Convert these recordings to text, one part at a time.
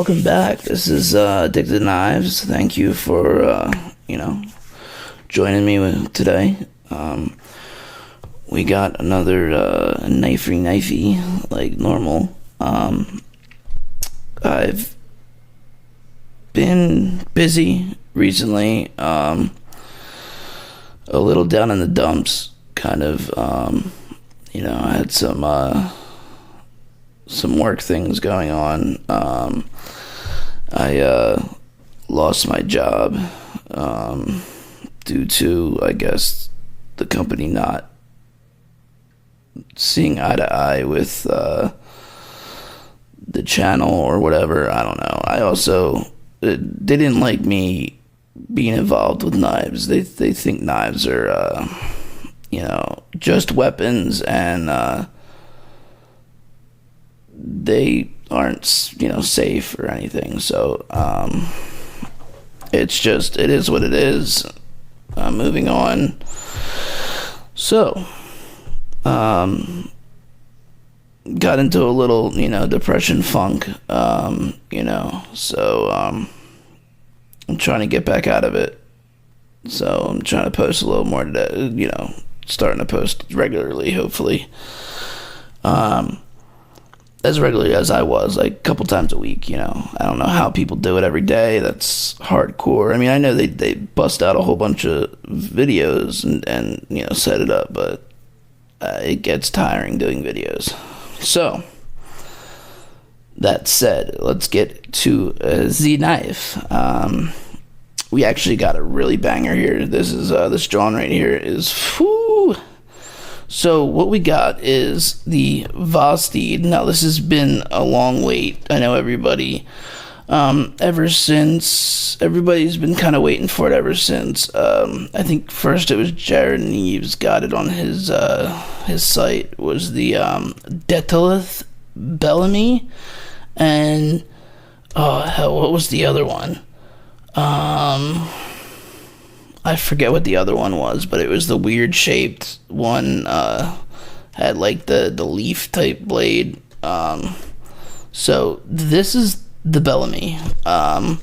welcome back. This is Addicted to Knives. Thank you for, joining me today. We got another knifey, like normal. I've been busy recently, a little down in the dumps, kind of. I had some work things going on. I lost my job due to, I guess, the company not seeing eye to eye with the channel or whatever. I don't know. I also, they didn't like me being involved with knives. They think knives are just weapons, and they aren't, safe or anything. So, it is what it is. Moving on. So, got into a little, depression funk, so, I'm trying to get back out of it. So, I'm trying to post a little more today, starting to post regularly, hopefully. As regularly as I was, like a couple times a week, I don't know how people do it every day. That's hardcore. I mean, I know they bust out a whole bunch of videos and set it up, but it gets tiring doing videos. So, that said, let's get to the knife. We actually got a really banger here. This is, this drawing right here is, whew. So what we got is the Vosteed. Now this has been a long wait. I know everybody, everybody's been kind of waiting for it ever since. I think first it was Jared Neves got it on his site. It was the Vosteed Bellamy, and what was the other one? I forget what the other one was, but it was the weird shaped one, had like the leaf type blade. So this is the Bellamy. I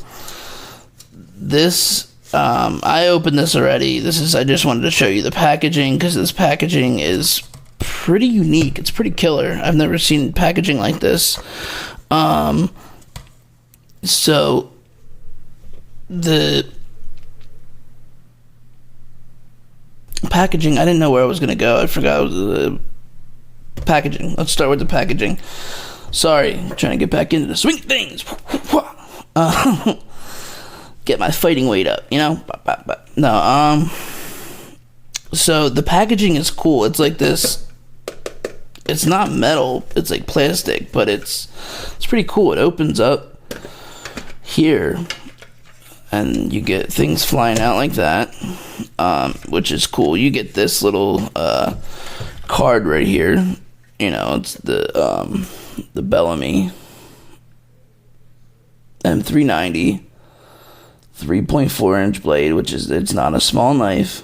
opened this already. I just wanted to show you the packaging, because this packaging is pretty unique. It's pretty killer. I've never seen packaging like this. So the packaging, I didn't know where I was going to go. I forgot it was the packaging. Let's start with the packaging. Sorry, I'm trying to get back into the swing of things. Get my fighting weight up, No, so the packaging is cool. It's like this. It's not metal. It's like plastic, but it's pretty cool. It opens up here, and you get things flying out like that, which is cool. You get this little card right here. It's the Bellamy M390 3.4-inch blade, it's not a small knife.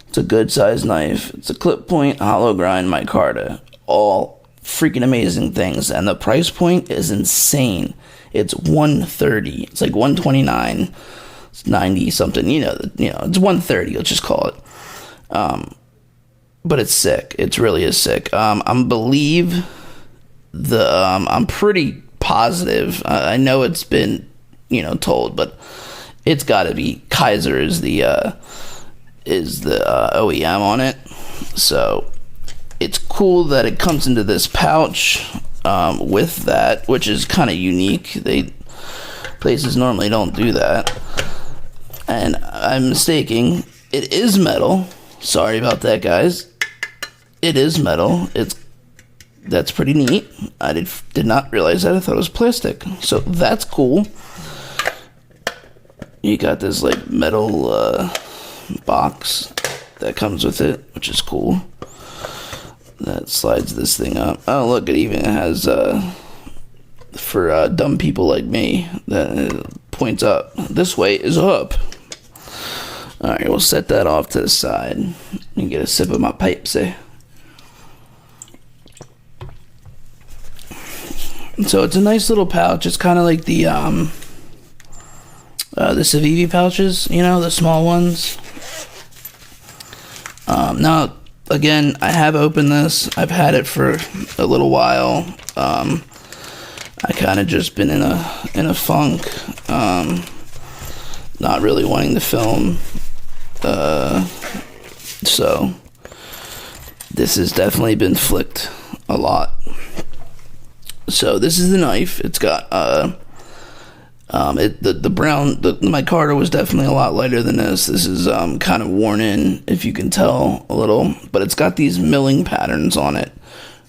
It's a good sized knife. It's a clip point, hollow grind micarta. All freaking amazing things, and the price point is insane. It's $130. It's like $129. It's 90 something. It's $130. Let's just call it. But it's sick. It really is sick. I'm pretty positive. I know it's been, told, but it's got to be Kaiser is the OEM on it. So it's cool that it comes into this pouch with that, which is kind of unique. Places normally don't do that, and I'm mistaken. It is metal. Sorry about that, guys. It is metal. That's pretty neat. I did not realize that. I thought it was plastic. So that's cool. You got this like metal box that comes with it, which is cool. That slides this thing up. Oh, look, it even has for dumb people like me, that points up. This way is up. Alright, we'll set that off to the side and get a sip of my pipe, say. So it's a nice little pouch. It's kind of like the Civivi pouches, you know, the small ones. Now, again, I have opened this. I've had it for a little while. I kind of just been in a funk, not really wanting to film. So this has definitely been flicked a lot. So this is the knife. It's got the brown. The micarta was definitely a lot lighter than this. This is kind of worn in, if you can tell a little, but it's got these milling patterns on it,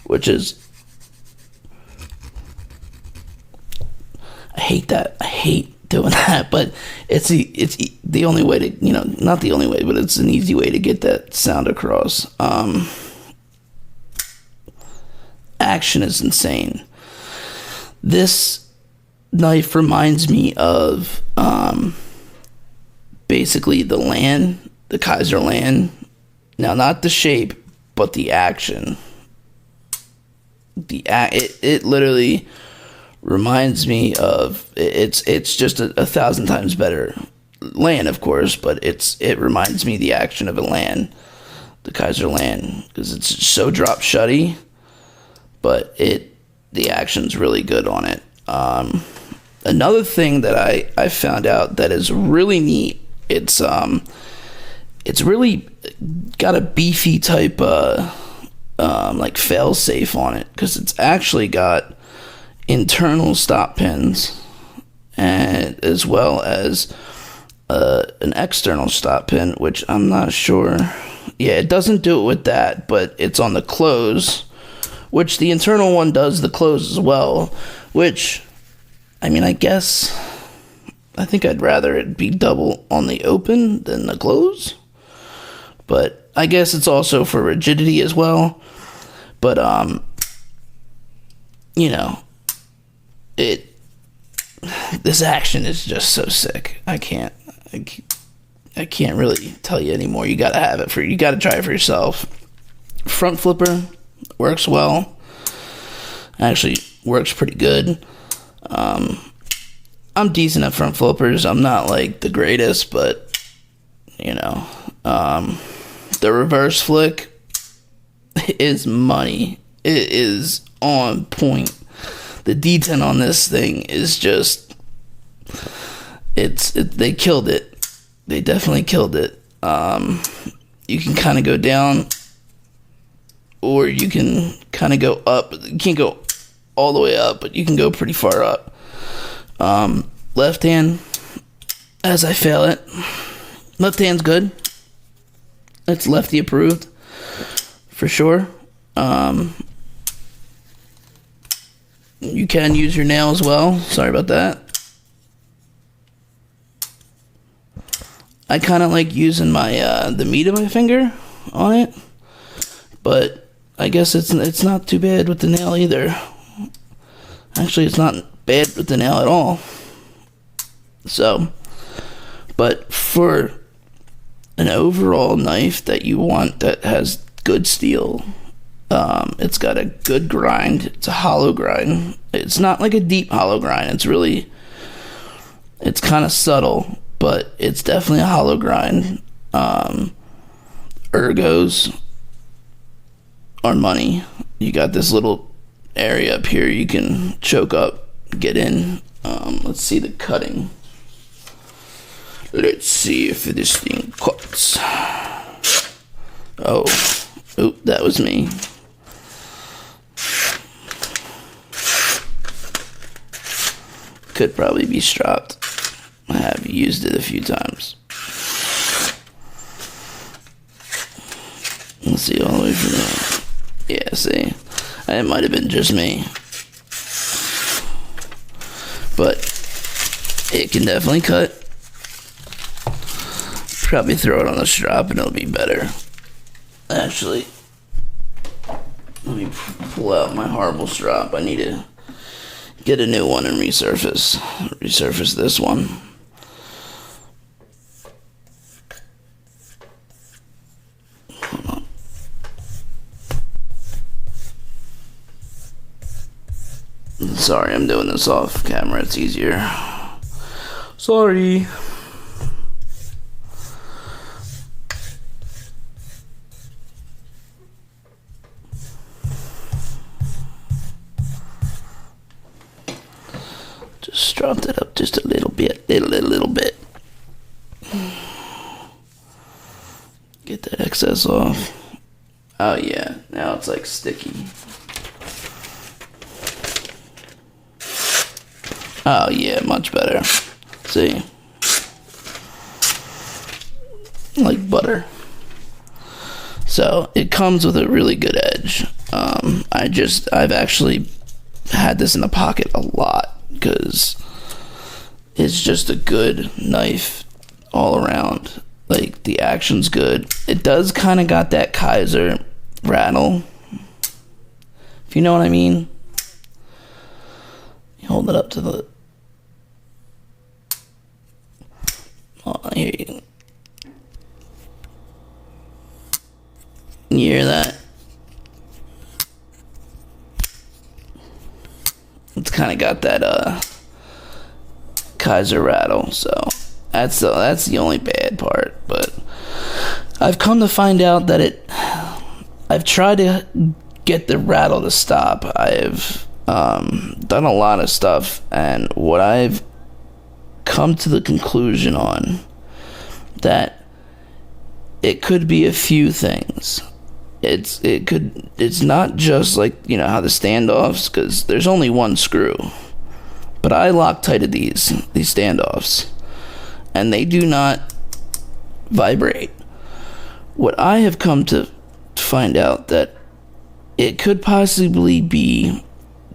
which is, I hate that. I hate doing that, but it's the only way to, you know, not the only way, but it's an easy way to get that sound across. Action is insane. This knife reminds me of basically the Land, the Kaiser Land. Now, not the shape, but the action. It literally reminds me of, it's just a 1,000 times better Land, of course, but it reminds me of the action of a Land, the Kaiser Land, because it's so drop shutty, but the action's really good on it. Another thing that I found out that is really neat, it's really got a beefy type like fail safe on it, because it's actually got internal stop pins, and as well as an external stop pin, which I'm not sure. Yeah, it doesn't do it with that, but it's on the close, which the internal one does the close as well, which, I mean, I guess, I think I'd rather it be double on the open than the close, but I guess it's also for rigidity as well. But you know, this action is just so sick. I can't really tell you anymore. You gotta have it you gotta try it for yourself. Front flipper works well. Actually works pretty good. I'm decent at front flippers. I'm not like the greatest, but you know, the reverse flick is money. It is on point. The D10 on this thing is just, they killed it. They definitely killed it. You can kind of go down, or you can kind of go up. You can't go all the way up, but you can go pretty far up. Left hand, as I fail it. Left hand's good. It's lefty approved, for sure. You can use your nail as well. Sorry about that. I kind of like using my the meat of my finger on it, but I guess it's not too bad with the nail either. Actually, it's not bad with the nail at all. So, but for an overall knife that you want that has good steel, it's got a good grind. It's a hollow grind. It's not like a deep hollow grind. It's kind of subtle, but it's definitely a hollow grind. Ergos are money. You got this little area up here you can choke up, get in. Let's see the cutting. Let's see if this thing cuts. Oh, that was me. Could probably be stropped. I have used it a few times. Let's see, all the way from there. Yeah, see, it might have been just me, but it can definitely cut. Probably throw it on the strap and it'll be better. Actually, let me pull out my horrible strap. I need to get a new one and resurface this one. Hold on. Let's Sorry, I'm doing this off camera. It's easier. Sorry. Just dropped it up just a little bit. Little bit. Get that excess off. Oh yeah, now it's like sticky. Oh yeah, much better. See? Like butter. So it comes with a really good edge. I've actually had this in the pocket a lot because it's just a good knife all around. Like, the action's good. It does kind of got that Kaiser rattle, if you know what I mean. You hold it up to the... Oh, here you go. You hear that? It's kind of got that Kaiser rattle, so that's the only bad part. But I've come to find out that I've tried to get the rattle to stop. I've done a lot of stuff, and what I've come to the conclusion on, that it could be a few things. It's not just like, you know, how the standoffs, because there's only one screw. But I Loctited these standoffs, and they do not vibrate. What I have come to find out, that it could possibly be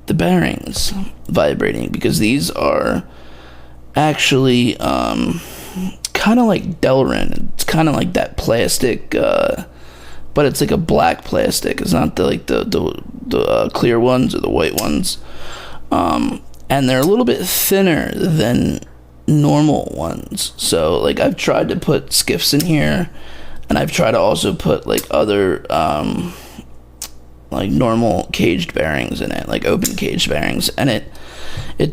the bearings vibrating, because these are actually kind of like Delrin. It's kind of like that plastic, but it's like a black plastic. It's not the clear ones or the white ones. And they're a little bit thinner than normal ones. So, like, I've tried to put skiffs in here, and I've tried to also put, like, other, like, normal caged bearings in it, like open caged bearings, and it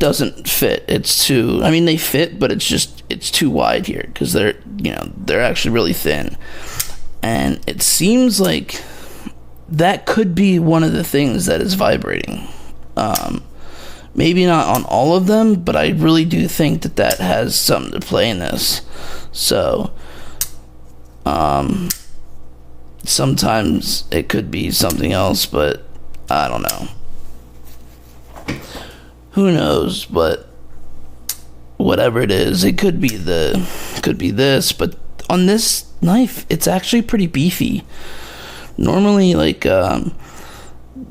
doesn't fit. It's too, I mean, they fit, but it's too wide here, because they're actually really thin. And it seems like that could be one of the things that is vibrating. Maybe not on all of them, but I really do think that has something to play in this. So, sometimes it could be something else, but I don't know. Who knows? But whatever it is, it could be this. But on this knife, it's actually pretty beefy. Normally, like,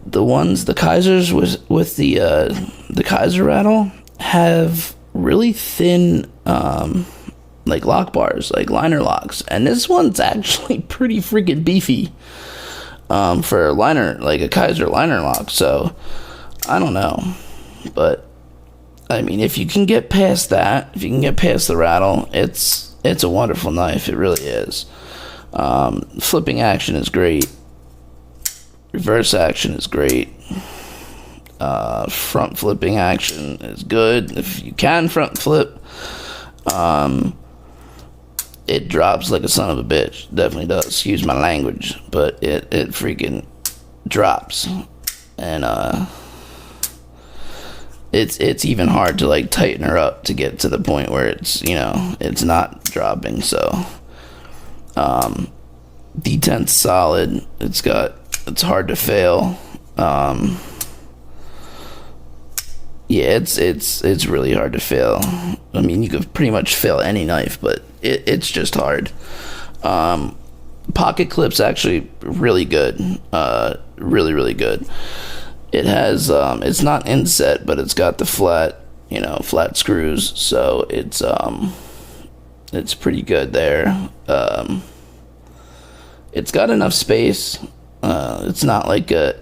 the Kaisers with the Kaiser rattle have really thin like lock bars, like liner locks, and this one's actually pretty freaking beefy for a liner, like a Kaiser liner lock. So I don't know, but I mean, if you can get past that, if you can get past the rattle, it's a wonderful knife. It really is. Flipping action is great. Reverse action is great. Front flipping action is good. If you can front flip, it drops like a son of a bitch. Definitely does. Excuse my language, but it freaking drops. And it's even hard to like tighten her up to get to the point where it's not dropping. So D10's solid. It's hard to fail. Yeah, it's really hard to fail. I mean, you could pretty much fail any knife, but it's just hard. Pocket clip's actually really good. Really, really good. It has, it's not inset, but it's got the flat screws, so it's pretty good there. It's got enough space. It's not like a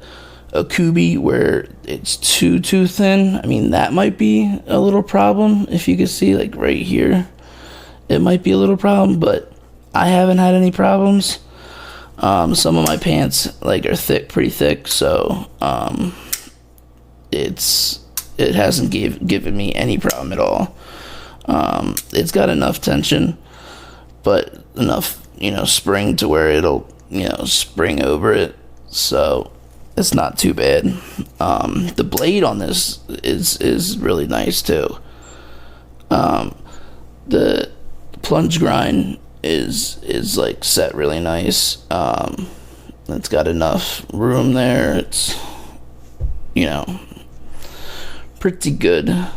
Kubi where it's too thin. I mean, that might be a little problem. If you could see, like, right here, it might be a little problem, but I haven't had any problems. Some of my pants, like, are pretty thick, so it's it hasn't given me any problem at all. It's got enough tension, but enough, spring to where it'll, spring over it. So it's not too bad. The blade on this is really nice too. The plunge grind is like set really nice. It's got enough room there. It's, pretty good.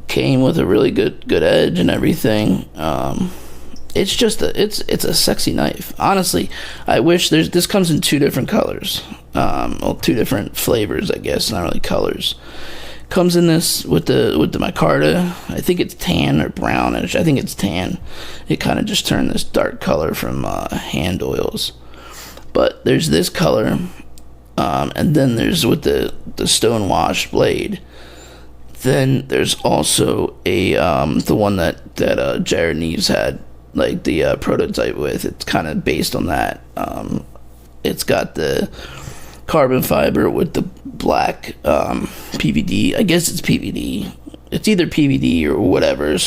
Came with a really good edge and everything. It's just it's a sexy knife. Honestly, I wish this comes in 2 different colors. 2 different flavors, I guess, not really colors. Comes in this with the micarta. I think it's tan or brownish. I think it's tan. It kind of just turned this dark color from hand oils. But there's this color, and then there's with the stone wash blade. Then there's also the one that Jared Neves had, like the prototype with. It's kind of based on that. It's got the carbon fiber with the black PVD. I guess it's PVD. It's either PVD or whatever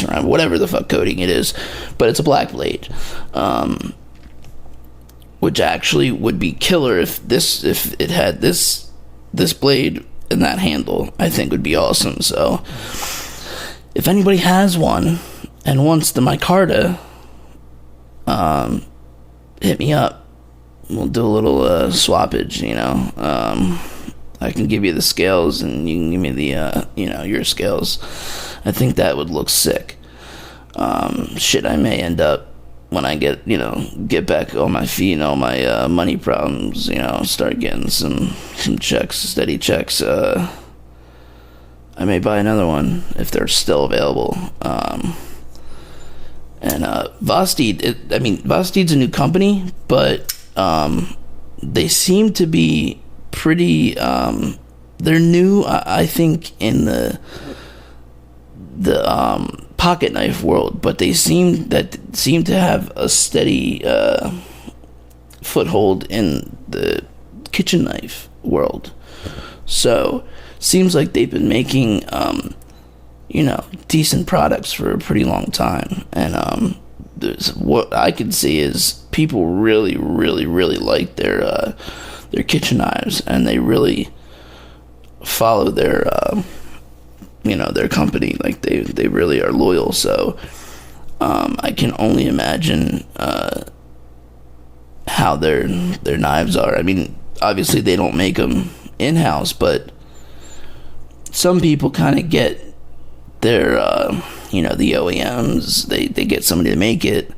the fuck coating it is, but it's a black blade, which actually would be killer if it had this blade and that handle. I think would be awesome. So if anybody has one and wants the micarta, hit me up. We'll do a little swappage, I can give you the scales and you can give me the your scales. I think that would look sick. I may end up, when I get back on my feet and all my money problems, start getting some checks, steady checks, I may buy another one if they're still available. And Vosteed, Vosteed's a new company, but they seem to be pretty, they're new, I think, in the pocket knife world, but they seem to have a steady foothold in the kitchen knife world. So seems like they've been making decent products for a pretty long time, and what I can see is people really, really, really like their kitchen knives, and they really follow their their company. Like they really are loyal. So I can only imagine how their knives are. I mean, obviously they don't make them in-house, but some people kind of get their the OEMs, they get somebody to make it,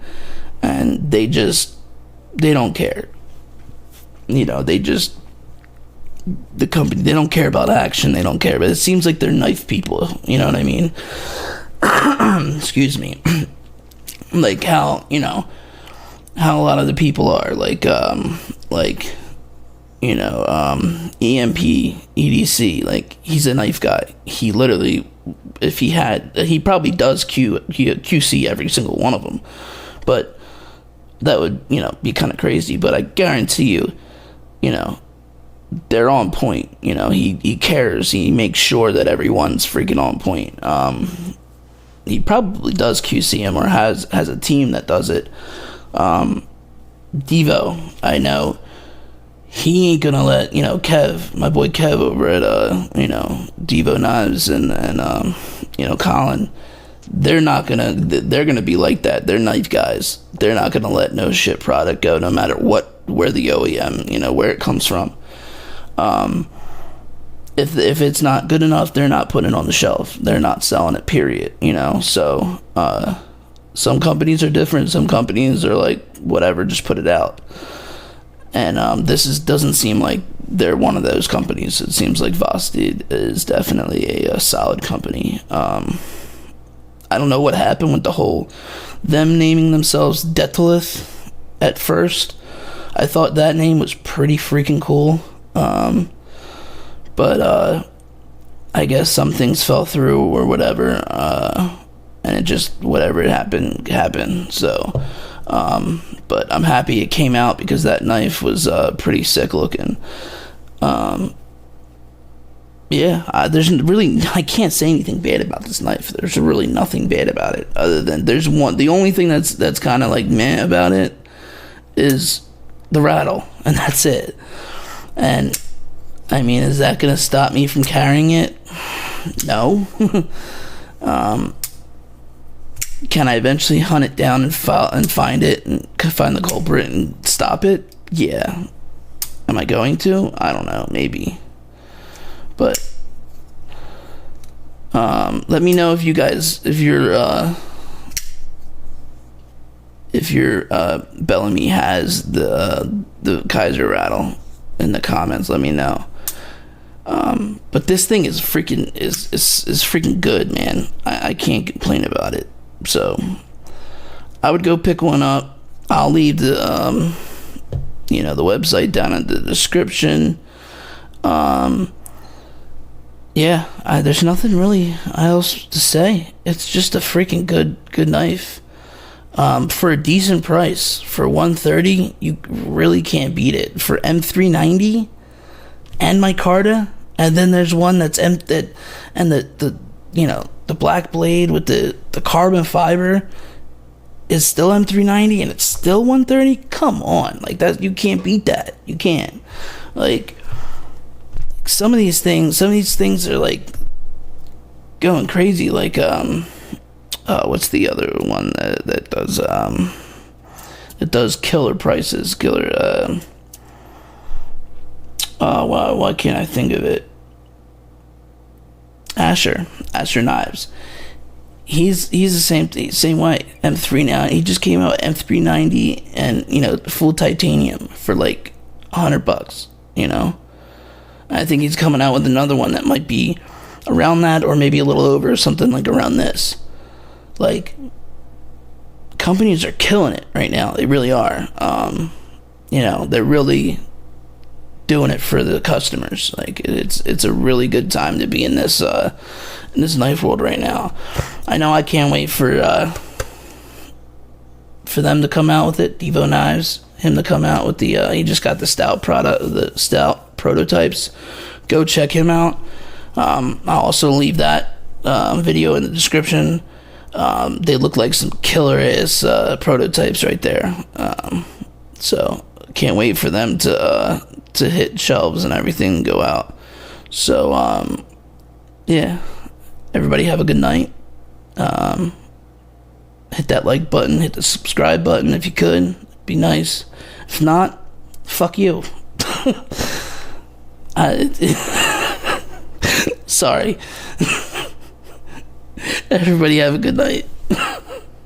and they don't care. The company, they don't care about action, they don't care, but it seems like they're knife people, you know what I mean? Excuse me. Like how a lot of the people are, EMP, EDC, like, he's a knife guy. He literally, he probably does QC every single one of them, but that would, be kind of crazy. But I guarantee you, they're on point. He cares. He makes sure that everyone's freaking on point. He probably does QC him, or has a team that does it. Devo, I know, he ain't gonna let, Kev, my boy Kev over at, Devo Knives and Colin, they're gonna be like that. They're knife guys. They're not gonna let no shit product go, no matter where the OEM, where it comes from. If it's not good enough, they're not putting it on the shelf. They're not selling it, period, so, some companies are different. Some companies are like, whatever, just put it out. And doesn't seem like they're one of those companies. It seems like Vosteed is definitely a solid company. I don't know what happened with the whole them naming themselves Detolith at first. I thought that name was pretty freaking cool. But I guess some things fell through or whatever, and it just, whatever it happened. So, but I'm happy it came out, because that knife was pretty sick looking. Yeah, I can't say anything bad about this knife. There's really nothing bad about it, other than the only thing that's kind of like meh about it is the rattle, and that's it. And I mean, is that gonna stop me from carrying it? No. Can I eventually hunt it down and find it and find the culprit and stop it? Yeah. Am I going to? I don't know, maybe. But let me know if your Bellamy has the Kaiser rattle in the comments. Let me know. But this thing is freaking good, man. I can't complain about it. So I would go pick one up. I'll leave the the website down in the description. There's nothing really else to say. It's just a freaking good knife. For a decent price, for $130, you really can't beat it. For M390 and micarta, and then there's one that's and the black blade with the carbon fiber is still M390 and it's still $130. Come on, like that, you can't beat that. You can't. Like some of these things are like going crazy. Like what's the other one that does killer prices? Why can't I think of it? Asher Knives. He's the same way. M3 now. He just came out with M390 and full titanium for like $100. I think he's coming out with another one that might be around that, or maybe a little over, something like around this. Like, companies are killing it right now. They really are. They're really doing it for the customers. Like, it's a really good time to be in this knife world right now. I know I can't wait for them to come out with it. Devo Knives, him to come out with he just got the stout prototypes. Go check him out. I'll also leave that video in the description. They look like some killer ass prototypes right there. So can't wait for them to hit shelves and everything and go out. So everybody have a good night. Hit that like button, hit the subscribe button if you could. It'd be nice. If not, fuck you. Sorry. Everybody have a good night.